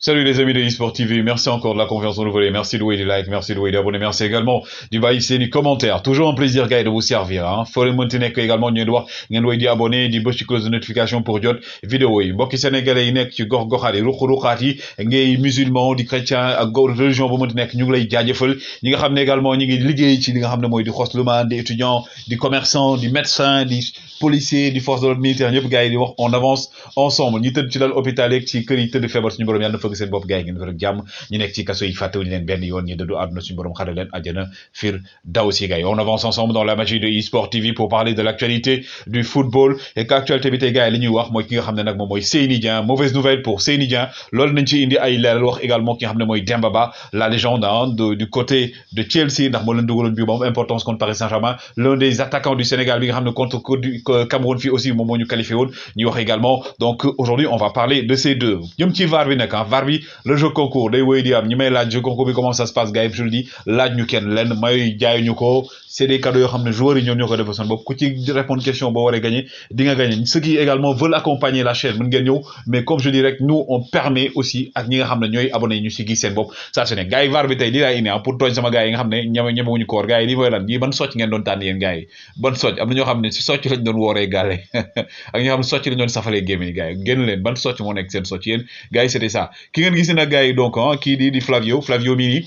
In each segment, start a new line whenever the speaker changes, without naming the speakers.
Salut les amis de eSport TV, merci encore de la confiance renouvelée, merci de louer des likes, merci de louer des abonnés, merci également du bail et du commentaire. Toujours un plaisir gars de vous servir. Faut les maintenir également ñu wax ngeen way di abonné di bës ci cloche de notification pour jot vidéo yi. Mbokki sénégalais yi nekk ci gox goxaat yi ruq-ruqaat yi ngay musulman di chrétien ak religion bu mënti nekk ñu ngi lay jaajëfal ñi nga xam ne également ñi ngi liggéey ci li nga xam ne mooy di xoslumaan di étudiants di commerçants di médecins di policiers di force de l'ordre militaire ñëpp gars yi di wax on avance ensemble ñi tëdd ci dal hôpital yeeg ci kër yi tëdd feebar suñu borom yàlla na fëgg seen bopp gars yi ngeen ko rek jàmm ñi nekk ci kaso yi fàttewuñu leen benn yoon ñi dëddu àdduna suñu borom xare leen àjjana fir daw si gars yi on avance ensemble dans la magie de eSport TV pour parler de l'actualité du football et qu'actualité bi tey gars yi li ñuy wax mooy ki nga xam ne nag moom mooy Seny Dieng mauvaise nouvelle pour Seny Dieng loolu nañ ci indi ay leeral wax également ki nga xam ne mooy Demba Ba la légende du côté de Chelsea ndax moo leen dugaloon bi moom importance contre Paris Saint-Germain l'un des attaquants du Sénégal bi nga xam ne contre Cameroun fii aussi moom moo ñu qualifié woon ñu wax également donc aujourd'hui on va parler de ces deux jëm ci VAR bi nag VAR bi le jeu concours day wéy di am ñi may laaj jeu concours bi comment ça se passe gars yi je le dis laaj ñu kenn lenn may jaayuñu ko c'est des cadeaux yoo xam ne joueurs yi ñoom ñoo ko defal seen bopp ku ci répondre question boo waree gagner di nga gagner ceux qui également veulent accompagner la chaîne mën ngeen ñëw mais comme je dis rek nous on permet aussi ak ñi nga xam ne ñooy abonné ñu si gis seen bopp saa su ne gars yi VAR bi tey lii laay indi pour tooñ sama gars yi nga xam ne ñemewuñu koor gars yi lii mooy lan ñii ban socc ngeen doon tànn yéen gars yi ban socc am na ñoo xam ne si socc lañ doon wooree gàlle ak ñoo xam ne socc lañ doon safalee gémmiñ gars yi génn leen ban socc moo nekk seen socc yéen gars yi c'était ça ki ngeen gis nag gars yi donc kii di Flavio mii nii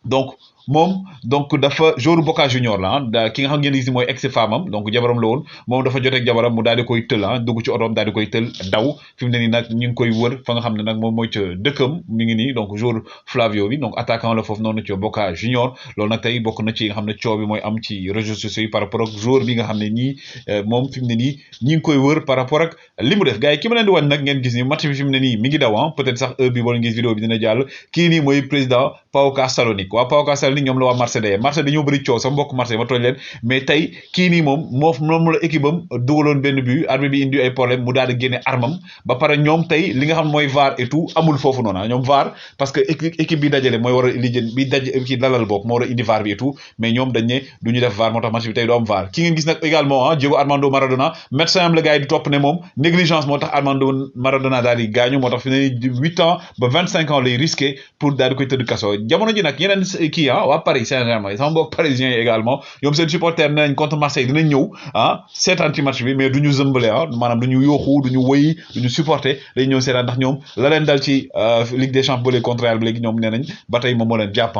donc moom donc dafa jour Boca Junior la ki nga xam ngeen gis mooy ex femme am donc jabaram la woon moom dafa joteeg jabaram mu daal di koy tël dugg ci otoom daal di koy tël daw fi mu ne nii nag ñu ngi koy wër fa nga xam ne nag moom mooy ca dëkkam mi ngi nii donc jour Flavio bi donc attaquant la foofu noonu ci Boca Junior loolu nag tey bokk na ci nga xam ne coow bi mooy am ci réseaux sociaux yi par rapport ak jour bi nga xam ne nii moom fi mu ne nii ñi ngi koy wër par rapport ak li mu def gars yi ki ma leen di wan nag ngeen gis ni match bi fi mu ne nii mi ngi daw peut-être sax heure bi boo leen gis vidéo bi dina jàll kii nii mooy président PAOK Salonique waa PAOK Salonique ñoom la waa Marseille dañoo bëri coow sama mbokk Marseille ma tooñ leen mais tey kii nii moom moom la équipe am dugaloon benn but arbitre bi indi ay problème mu daal di génne armam ba pare ñoom tey li nga xam mooy VAR et tout amul foofu noonu ñoom VAR parce que équipe bi dajale mooy war a lijjën bi ci dalal bokk moo war a indi VAR bi et tout mais ñoom dañ ne du ñu def VAR moo tax match bi tey du am VAR ki ngeen gis nag également Diego Armando Maradona médecin am la gars yi di topp ne moom négligence moo tax Armando Maradona daal di gaañu moo tax fi ne 8 ans ba 25 ans lay risqué pour daal di koy tëdd kaso jamono ji nag yeneen kii waa Paris Saint-Germain sama mbokk parisien yi également ñoom seen supporter nañ contre Marseille dinañ ñëw seetaan ci match bi mais duñu zëmbale maanaam duñu yooxu duñu wëyi duñu supporter dañ ñëw seetaan ndax ñoom la leen dal ci Ligue des Champions contre Real ba léegi ñoom nee nañ ba tey moom moo leen jàpp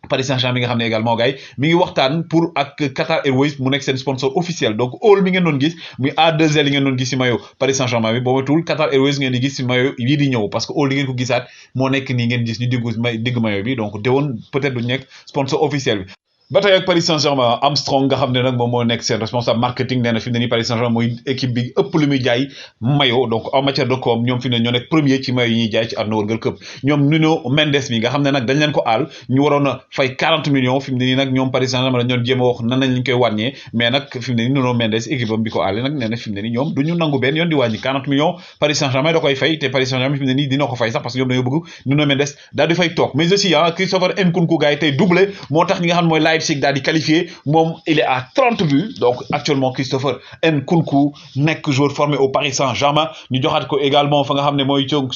Paris Saint-Germain mi nga xam ne également gars yi mi ngi waxtaan pour ak Qatar Airways mu nekk seen sponsor officiel donc all mi ngeen doon gis muy A2L yi ngeen doon gis si maillot Paris Saint-Germain bi boo matul Qatar Airways ngeen di gis si maillot yii di ñëw parce que all li ngeen ko gisaat moo nekk nii ngeen gis ñu digg maillot bi donc déwoon peut-être du nekk sponsor officiel bi ba tey ak Paris Saint-Germain Armstrong nga xam ne nag moom moo nekk seen responsable marketing nee na fi mu ne nii Paris Saint-Germain mooy équipe bi ëpp lu muy jaay maillot donc en matière de com ñoom fi ne ñoo nekk premier ci maillot yi ñuy jaay ci àdduna wërngal këpp ñoom Nuno Mendes mi nga xam ne nag dañ leen ko aal ñu waroon a fay 40 millions fi mu ne nii nag ñoom Paris Saint-Germain dañ doon jéem a wax nan lañ koy wàññee mais nag fi mu ne nii Nuno Mendes équipe am bi ko aale nag nee na fi mu ne nii ñoom du ñu nangu benn yoon di wàññi 40 millions Paris Saint-Germain da koy fay te Paris Saint-Germain fi mu ne nii dina ko fay sax parce que ñoom dañoo bëgg Nuno Mendes daal di fay toog mais aussi Christopher Nkunku gars yi tey doublé moo tax ñi nga xam ne mooy Leipzig daal di qualifié moom il est à 30 buts donc actuellement Christopher Nkunku nekk joueur formé au Paris Saint-Germain ñu joxaat ko également fa nga xam ne mooy donc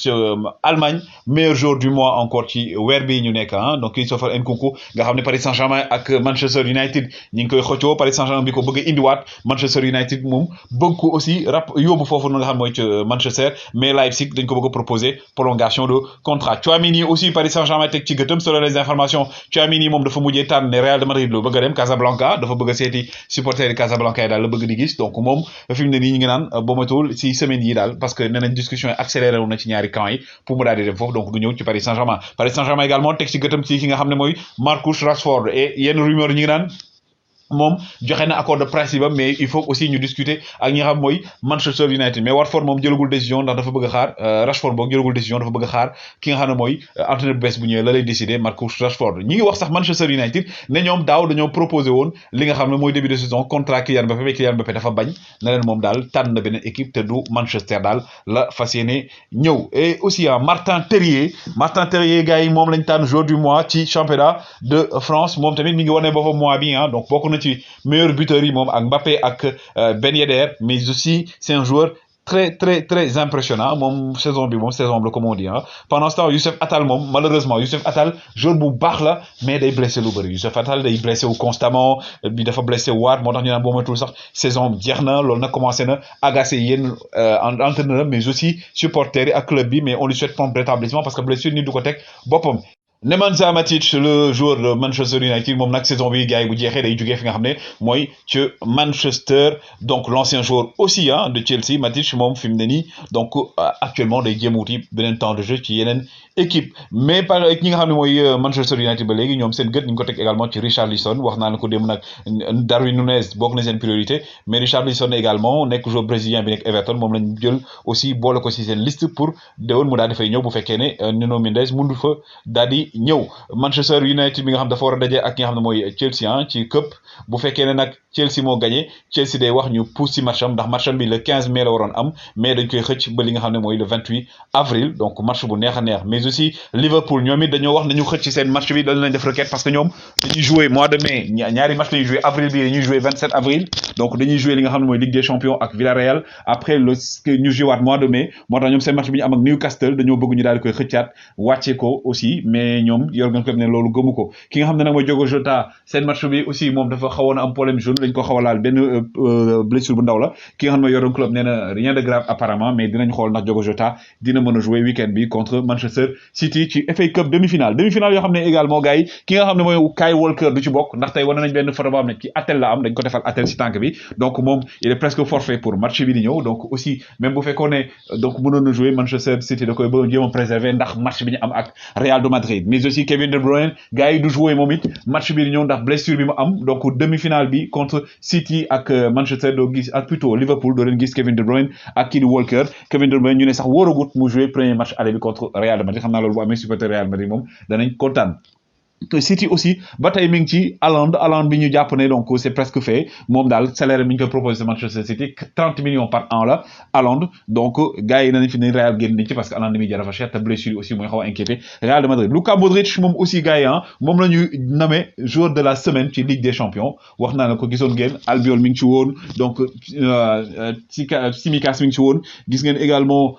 Allemagne meilleur joueur du mois encore ci weer bi ñu nekk donc Christopher Nkunku nga xam ne Paris Saint-Germain ak Manchester United ñi ngi koy xëccoo Paris Saint-Germain bi ko bëgg a indiwaat Manchester United moom bëgg ko aussi yóbbu foofu nga xam mooy ci Manchester mais Leipzig dañ ko bëgg a proposer prolongation de contrat Tchouaméni aussi Paris Saint-Germain teg ci gëtëm selon les informations Tchouaméni moom dafa mujjee tànn ne Real de Madrid lo bëgg a dem Casablanca dafa bëgg a seeti supporter yi Casablanca yi daal la bëgg di gis donc moom fi mu ne nii ñu ngi naan boo matul si semaine yi daal parce que nee nañ discussion yi accéléré wu na ci ñaari camp yi pour mu daal di dem foofu donc du ñëw ci Paris Saint-Germain également teg ci gëtam ci ki nga xam ne mooy Marcus Rashford et yenn rumeur ñu ngi naan moom joxe na accord de principe mais il faut aussi ñu discuter ak ñi nga xam mooy Manchester United mais Watford moom jëlagul décision ndax dafa bëgg a xaar Rashford boog jëlagul décision dafa bëgg a xaar ki nga xam ne mooy entraîneur bu bees bu ñëwee la lay décider Marcus Rashford ñi ngi wax sax Manchester United ne ñoom daaw dañoo proposé woon li nga xam ne mooy début de saison contrat Kylian Mbappé mais Kylian Mbappé dafa bañ na leen moom daal tànn na beneen équipe te du Manchester daal la fas yéene ñëw et aussi Martin Terrier gars yi moom lañ tànn joueur du mois ci championnat de France moom tamit mi ngi wane boppam mois bi donc bokk na ci meilleur buteur yi moom ak Mbappé ak Ben Yedder mais aussi c'est un joueur très impressionnant moom saison bi moom saison la comme on dit hein. Pendant ce temps Youssef Attal moom malheureusement Youssef Attal joueur bu baax la mais day blessé lu bëri Youssef Attal day blessé wu constamment bi dafa blessé waat moo tax ñu naan boo matul sax saison jeex na loolu nag commencé na agacé yéen entraîneur mais aussi supporters yi ak club bi mais on lui souhaite prompt rétablissement parce que blessure ni du ko teg boppam. Nemanja Matic le joueur de Manchester United moom nag saison bi gars yi bu jeexee day jugee fi nga xam ne mooy ci Manchester donc l'ancien joueur aussi hein de Chelsea Matic moom fi mu ne nii donc actuellement day jéem wuti beneen temps de jeu ci yeneen équipe mais par ñi nga xam ne mooy Manchester United ba léegi ñoom seen gët ñu ngi ko teg également ci Richarlison wax naa la ko démb nag Darwin Núñez bokk na seen priorité mais Richarlison également nekk joueur brésilien bi nekk Everton moom lañ jël aussi boole ko ci seen liste pour déwén mu daal di fay ñëw bu fekkee ne Nuno Mendes mundu fa daal di ñëw Manchester United bi nga xam dafa war a daje ak ki nga xam ne mooy Chelsea ah ci cup bu fekkee ne nag Chelsea moo gagné Chelsea day wax ñu pousse ci match am ndax match am bi le 15 mai la waroon am mais dañ koy xëcc ba li nga xam ne mooy le 28 avril donc match bu neex a neex mais aussi Liverpool ñoom it dañoo wax nañu xëcc ci seen match bi dañu leen def requête parce que ñoom dañuy jouer mois de mai ñaari match lañuy jouer avril bi dañuy jouer 27 avril donc dañuy jouer li nga xam ne mooy Ligue des Champions ak Villarreal après le ñu jouer waat mois de mai moo tax ñoom seen match bi ñu am ak Newcastle dañoo bëgg ñu daal di koy xëccaat wàcce ko aussi mais ñoom Jürgen Klopp ne loolu gëmu ko ki nga xam ne nag mooy Diogo Jota seen match bi aussi moom dafa xawoon a am problème jaune dañ ko xaw a laal benn blessure bu ndaw la ki nga xam ne mooy Jürgen Klopp nee na rien de grave apparemment mais dinañ xool ndax Diogo Jota dina mën a jouer week-end bi contre Manchester City ci FA Cup demi-finale yoo xam ne également gars yi ki nga xam ne mooy Kyle Walker du ci bokk ndax tey wane nañ benn photo boo xam ne ci attel la am dañ ko defal attel ci tànk bi donc moom il est presque forfait pour match bi di ñëw donc aussi même bu fekkoon ne donc mënoon na jouer Manchester City da koy bëgg jéem a préserver ndax match bi ñu am ak Real de Madrid mais aussi Kevin De Bruyne gars yi du jouer moom it match bi di ñëw ndax blessure bi mu am donc demi-finale bi contre City ak Manchester doo gis ak plutôt Liverpool doo leen gis Kevin De Bruyne ak kii di Walker Kevin De Bruyne ñu ne sax wóoragut mu jouer premier match aller bi contre Real de Madrid xam naa loolu bu amee supporter Real Madrid moom danañ kontaan. City aussi ba tey mi ngi ci Haaland bi ñu jàpp ne donc c'est presque fait moom daal salaire mi ñu koy proposé Manchester City 30 millions par an la Haaland donc gars yi nañ fi ne Real génn nañ ci parce que Haaland mi dafa cher te blessure aussi mooy xaw a inquiété Real de Madrid Luka Modric moom aussi gars yi moom la ñu nommé joueur de la semaine ci Ligue des Champions wax naa la ko gisoon ngeen Albiol mi ngi ci woon donc Tsimikas mi ngi ci woon gis ngeen également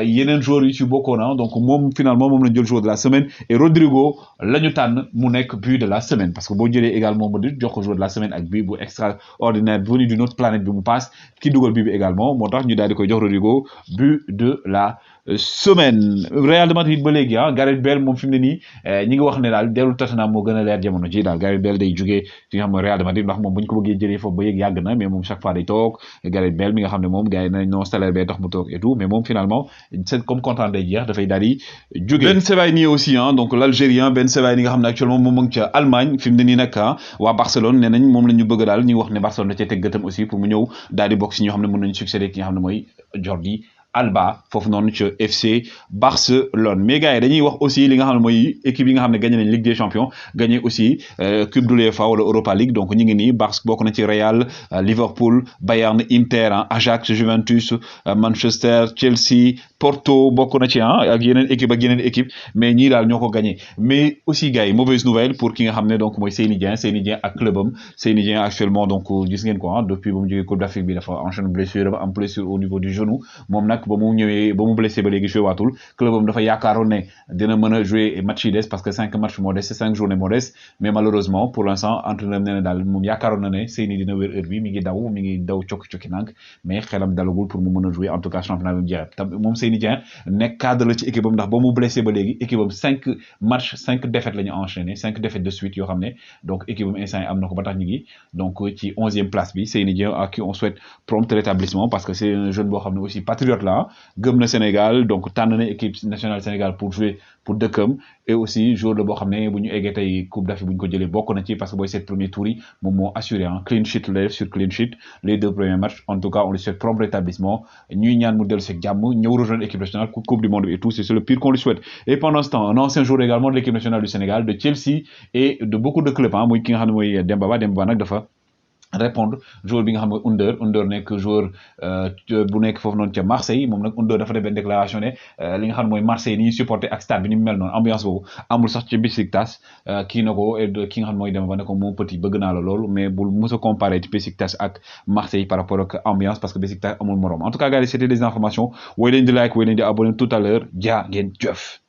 yeneen joueurs yu ci bokkoon donc moom finalement moom la ñu jël joueur de la semaine et Rodrigo la ñu tànn mu nekk but de la semaine parce que boo jëlee également Modric jox ko joueur de la semaine ak but bu extraordinaire venu d'une autre planète bi mu passe ki dugal bi également moo tax ñu daal di koy jox Rodrigo but de la semaine Real de Madrid ba léegi Gareth Bale moom fi mu ne nii ñi ngi wax ne daal dellu Tottenham moo gën a leer jamono ji daal Gareth Bale day jugee fi nga xam ne Real de Madrid ndax moom bu ñu ko bëggee jëlee foofu ba yëg yàgg na mais moom chaque fois day toog Gareth Bale mi nga xam ne moom gars yi nañ non salaire bee tax mu toog et tout mais moom finalement c'est comme contrat day jeex dafay daal di jugee Ben Sebaini aussi donc l'Algérien Ben Sebaini nga xam ne actuellement moom mu ngi ca Allemagne fi mu ne nii nag waa Barcelone nee nañ moom la ñu bëgg daal ñu wax ne Barcelone da cee teg gëtam aussi pour mu ñëw daal di bokk si ñoo xam ne mën nañu succéder ki nga xam ne mooy Jordi Alba foofu noonu ci FC Barcelone mais gars yi dañuy wax aussi li nga xam ne mooy équipe yi nga xam ne gagné nañ Ligue des Champions gagné aussi Coupe de l'UEFA wala Europa League donc ñu ngi nii Barça bokk na ci Real Liverpool Bayern Inter Ajax Juventus Manchester Chelsea Porto bokk na ci ak yeneen équipe mais ñii daal ñoo ko gagné mais aussi gars yi mauvaise nouvelle pour ki nga xam ne donc mooy Seny Dieng ak clubam Seny Dieng actuellement donc gis ngeen ko depuis ba mu jógee Coupe d'Afrique bi dafa enchaîné blessure dafa am blessure au niveau du genou moom nag ba mu ñëwee ba mu blessé ba léegi joué waatul clubam dafa yaakaaroon ne dina mën a jouer match yi des parce que 5 matchs moo des 5 journées moo des mais malheureusement pour l'instant entraîneur nee na daal moom yaakaaroon na ne Seny dina wér heure bi mi ngi daw cokki nank mais xelam dalagul pour mu mën a jouer en tout cas championnat bi mu jeex tam moom Seny Dieng nekk cadre la ci équipe am ndax ba mu blessé ba léegi équipe am 5 matchs 5 défaites la ñu enchaîné 5 défaites de suite yoo xam ne donc équipe am instant yi am na ko ba tax ñu ngi donc ci 11e place bi Seny Dieng à qui on souhaite prompt rétablissement parce que c'est un jeune boo xam ne aussi patriote là gëm na Sénégal donc tànn na équipe nationale Sénégal pour jouer pour dëkkam et aussi joueur la boo xam ne bu ñu eggee tey Coupe d'Afrique bu ñu ko jëlee bokk na ci parce que booy seet premier tour yi moom moo assuré clean sheet la def sur clean sheet les 2 premiers matchs en tout cas on lui souhaite prompt rétablissement ñuy ñaan mu dellu si jàmm ñëw rejoindre équipe nationale Coupe du monde et tout c'est le pire qu'on lui souhaite et pendant ce temps un ancien joueur également de l'équipe nationale du Sénégal de Chelsea et de beaucoup de clubs muy ki nga xam ne mooy Demba Ba nag dafa répondre joueur bi nga xam ne Under nekk joueur bu nekk foofu noonu ca Marseille moom nag Under dafa def benn déclaration ne li nga xam ne mooy Marseille ni ñuy supporter ak stade bi ni mu mel noonu ambiance boobu amul sax ci Besiktas kii na ko ki nga xam ne mooy dem ba ne ko mon petit bëgg naa la loolu mais bul mos a comparer ci Besiktas ak Marseille par rapport ak ambiance parce que Besiktas amul morom en tout cas gars yi c'était des informations woy leen di like woy leen di abonné tout à l'heure jaa ngeen jëf